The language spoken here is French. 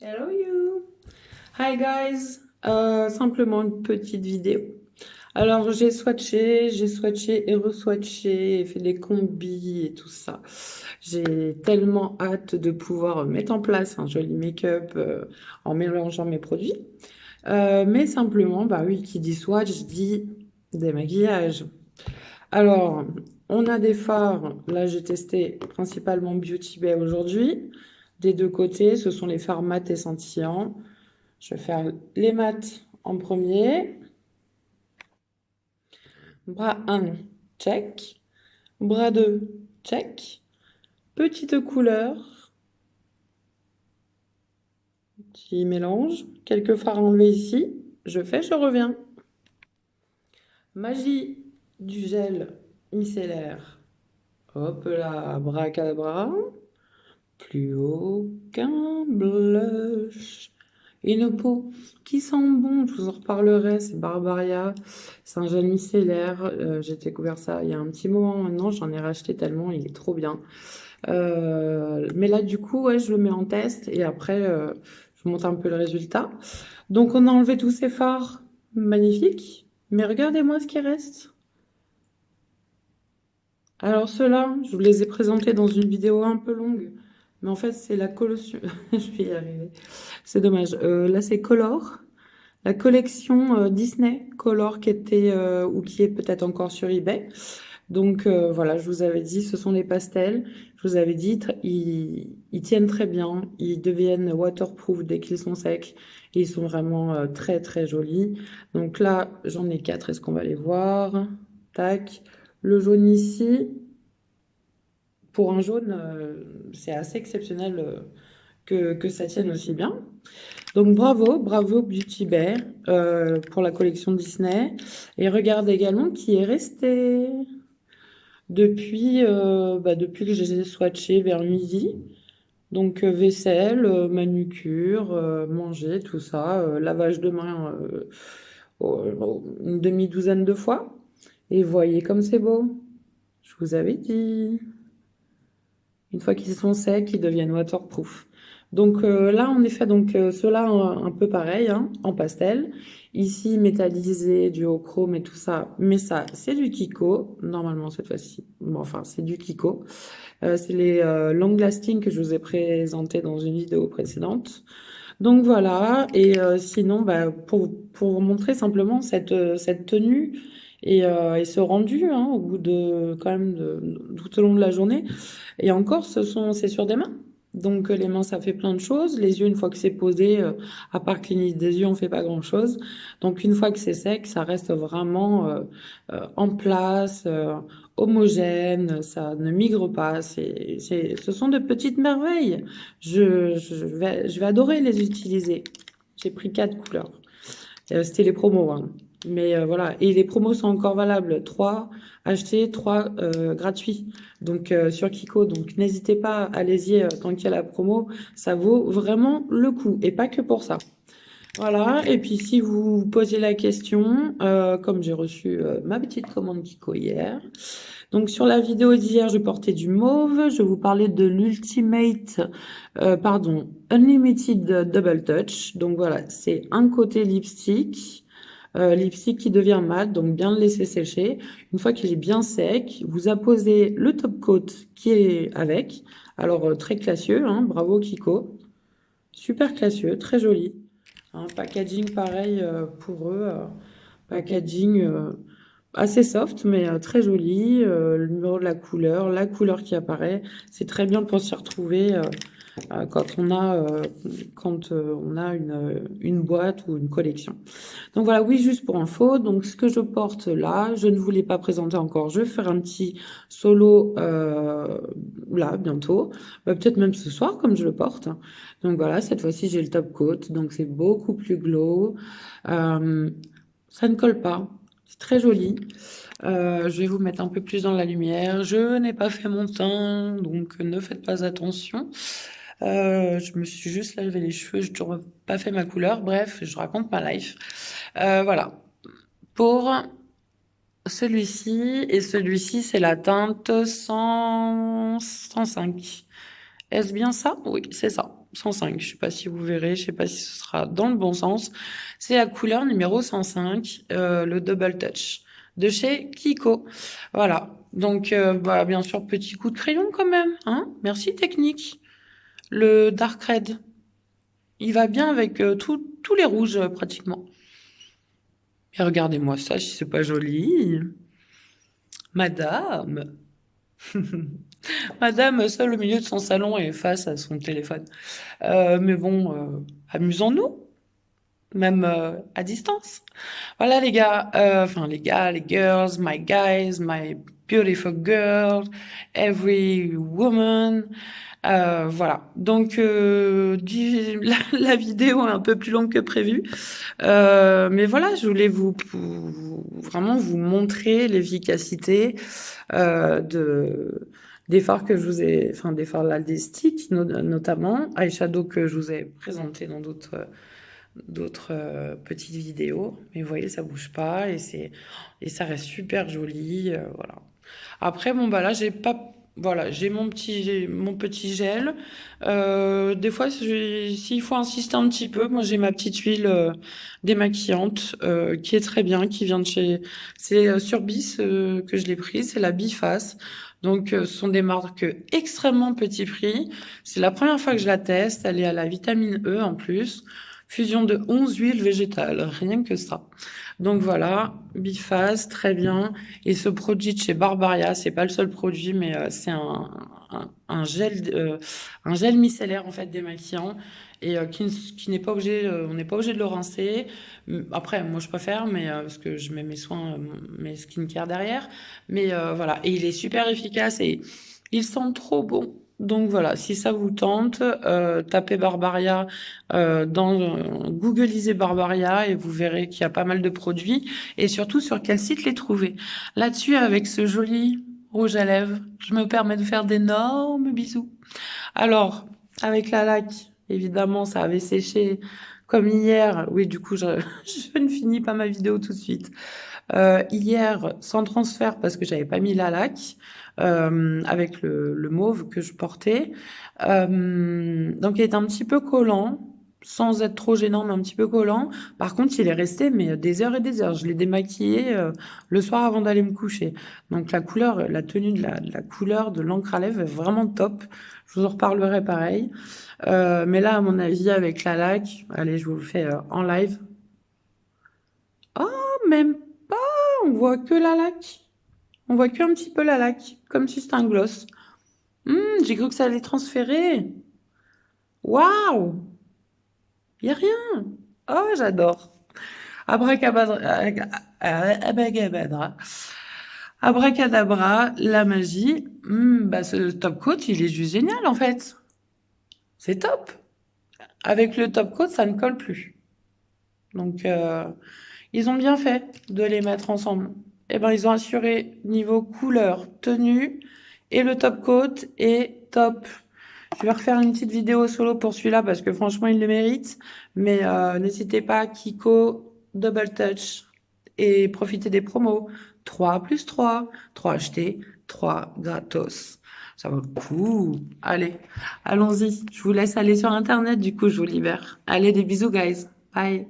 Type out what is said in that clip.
Hello you! Hi guys! Simplement une petite vidéo. Alors j'ai swatché et re-swatché et fait des combis et tout ça. J'ai tellement hâte de pouvoir mettre en place un joli make-up en mélangeant mes produits. Mais simplement, bah oui, qui dit swatch dit démaquillage. Alors, on a des fards. Là, j'ai testé principalement Beauty Bay aujourd'hui. Des deux côtés, ce sont les fards mat et scintillants. Je vais faire les mats en premier. Bras 1, check. Bras 2, check. Petite couleur, petit mélange. Quelques fards à enlever ici. Je fais, je reviens. Magie du gel micellaire. Hop là, abracadabra. Plus aucun blush. Une peau qui sent bon, je vous en reparlerai, c'est Barbaria. C'est un gel micellaire. J'ai découvert ça il y a un petit moment maintenant, j'en ai racheté tellement, il est trop bien. Mais là, du coup, ouais, je le mets en test et après, je vous montre un peu le résultat. Donc, on a enlevé tous ces fards, magnifiques. Mais regardez-moi ce qui reste. Alors ceux-là, je vous les ai présentés dans une vidéo un peu longue, mais en fait c'est la collection, je vais y arriver, c'est dommage. Là c'est Color, la collection Disney Color qui était ou qui est peut-être encore sur eBay. Donc voilà, je vous avais dit, ce sont des pastels. Je vous avais dit, ils tiennent très bien, ils deviennent waterproof dès qu'ils sont secs. Et ils sont vraiment très très jolis. Donc là, j'en ai quatre. Est-ce qu'on va les voir? Tac. Le jaune ici, pour un jaune, c'est assez exceptionnel que ça tienne aussi bien. Donc bravo, bravo Beauty Bear pour la collection Disney. Et regarde également qui est resté depuis que j'ai swatché vers midi. Donc vaisselle, manucure, manger, tout ça, lavage de main une demi-douzaine de fois. Et voyez comme c'est beau. Je vous avais dit. Une fois qu'ils sont secs, ils deviennent waterproof. Donc là, en effet, donc ceux-là un peu pareil, hein, en pastel. Ici, métallisé, duochrome et tout ça. Mais ça, c'est du Kiko, normalement cette fois-ci. Bon, enfin, c'est du Kiko. C'est les long lasting que je vous ai présentés dans une vidéo précédente. Donc voilà, et sinon, bah, pour vous montrer simplement cette tenue et ce rendu, hein, au bout de quand même tout au long de la journée. Et encore, c'est sur des mains. Donc les mains, ça fait plein de choses. Les yeux, une fois que c'est posé, à part cligner des yeux, on fait pas grand-chose. Donc une fois que c'est sec, ça reste vraiment en place, homogène, ça ne migre pas. Ce sont de petites merveilles. Je vais adorer les utiliser. J'ai pris quatre couleurs. C'était les promos, hein. Mais voilà, et les promos sont encore valables. 3 achetés, 3 gratuits. Donc sur Kiko, donc n'hésitez pas, allez-y tant qu'il y a la promo, ça vaut vraiment le coup. Et pas que pour ça. Voilà, et puis si vous vous posez la question, comme j'ai reçu ma petite commande Kiko hier, donc sur la vidéo d'hier, je portais du mauve, je vous parlais de l'Ultimate, Unlimited Double Touch. Donc voilà, c'est un côté lipstick qui devient mat, donc bien le laisser sécher. Une fois qu'il est bien sec, vous apposez le top coat qui est avec. Alors très classieux, hein, bravo Kiko, super classieux, très joli. Un packaging pareil pour eux, packaging assez soft mais très joli. Le numéro de la couleur qui apparaît, c'est très bien pour s'y retrouver quand on a une boîte ou une collection. Donc voilà, oui, juste pour info, donc ce que je porte là, je ne vous l'ai pas présenté encore, je vais faire un petit solo là bientôt, peut-être même ce soir comme je le porte. Donc voilà, cette fois-ci j'ai le top coat, donc c'est beaucoup plus glow. Euh, Ça ne colle pas, c'est très joli. Je vais vous mettre un peu plus dans la lumière. Je n'ai pas fait mon teint, donc ne faites pas attention. Je me suis juste lavé les cheveux, je n'ai toujours pas fait ma couleur. Bref, je raconte ma life. Voilà. Pour celui-ci, et celui-ci, c'est la teinte 105. Est-ce bien ça? Oui, c'est ça. 105. Je sais pas si vous verrez, je sais pas si ce sera dans le bon sens. C'est la couleur numéro 105, le Double Touch de chez Kiko. Voilà. Donc, bah, bien sûr, petit coup de crayon quand même, hein. Merci Technique. Le Dark Red, il va bien avec tous les rouges pratiquement. Et regardez-moi ça, si c'est pas joli. Madame. Madame seule au milieu de son salon et face à son téléphone. Mais bon, amusons-nous, même à distance. Voilà les gars, enfin les gars, les girls, my guys, my beautiful girl, every woman. Voilà. Donc la vidéo est un peu plus longue que prévu, mais voilà, je voulais vraiment vous montrer l'efficacité des fards que je vous ai, enfin des fards là, des sticks notamment, eyeshadow que je vous ai présenté dans d'autres petites vidéos. Mais vous voyez, ça bouge pas et ça reste super joli, voilà. Après, bon bah là, j'ai pas, voilà, j'ai mon petit gel. Des fois, s'il faut insister un petit peu, moi j'ai ma petite huile démaquillante qui est très bien, qui vient de chez, c'est sur Bis que je l'ai prise, c'est la Biface. Donc, ce sont des marques extrêmement petit prix. C'est la première fois que je la teste. Elle est à la vitamine E en plus. Fusion de 11 huiles végétales, rien que ça. Donc voilà, Biface, très bien. Et ce produit de chez Barbaria, c'est pas le seul produit, mais c'est un gel micellaire en fait démaquillant et qui n'est pas obligé, on n'est pas obligé de le rincer. Après, moi je préfère, mais parce que je mets mes soins, mes skincare derrière. Mais voilà, et il est super efficace et il sent trop bon. Donc voilà, si ça vous tente, tapez Barbaria Googleisez Barbaria et vous verrez qu'il y a pas mal de produits et surtout sur quel site les trouver. Là-dessus, avec ce joli rouge à lèvres, je me permets de faire d'énormes bisous. Alors, avec la laque, évidemment, ça avait séché comme hier. Oui, du coup, je ne finis pas ma vidéo tout de suite. Hier, sans transfert parce que j'avais pas mis la laque, avec le mauve que je portais. Donc, il est un petit peu collant, sans être trop gênant, mais un petit peu collant. Par contre, il est resté mais des heures et des heures. Je l'ai démaquillé le soir avant d'aller me coucher. Donc, la couleur, la tenue de la couleur de l'encre à lèvres est vraiment top. Je vous en reparlerai pareil. Mais là, à mon avis, avec la laque, allez, je vous le fais en live. Oh, même pas, on voit que la laque. On voit qu'un petit peu la laque, comme si c'était un gloss. J'ai cru que ça allait transférer. Waouh! Y a rien. Oh, j'adore. Abracadabra. Abracadabra. Abracadabra, la magie. Bah, ce top coat, il est juste génial, en fait. C'est top. Avec le top coat, ça ne colle plus. Donc, ils ont bien fait de les mettre ensemble. Eh ben, ils ont assuré niveau couleur, tenue, et le top coat est top. Je vais refaire une petite vidéo solo pour celui-là parce que franchement, il le mérite. Mais n'hésitez pas, Kiko, Double Touch, et profitez des promos. 3 plus 3, 3 achetés, 3 gratos. Ça vaut le coup. Allez, allons-y. Je vous laisse aller sur Internet, du coup, je vous libère. Allez, des bisous, guys. Bye.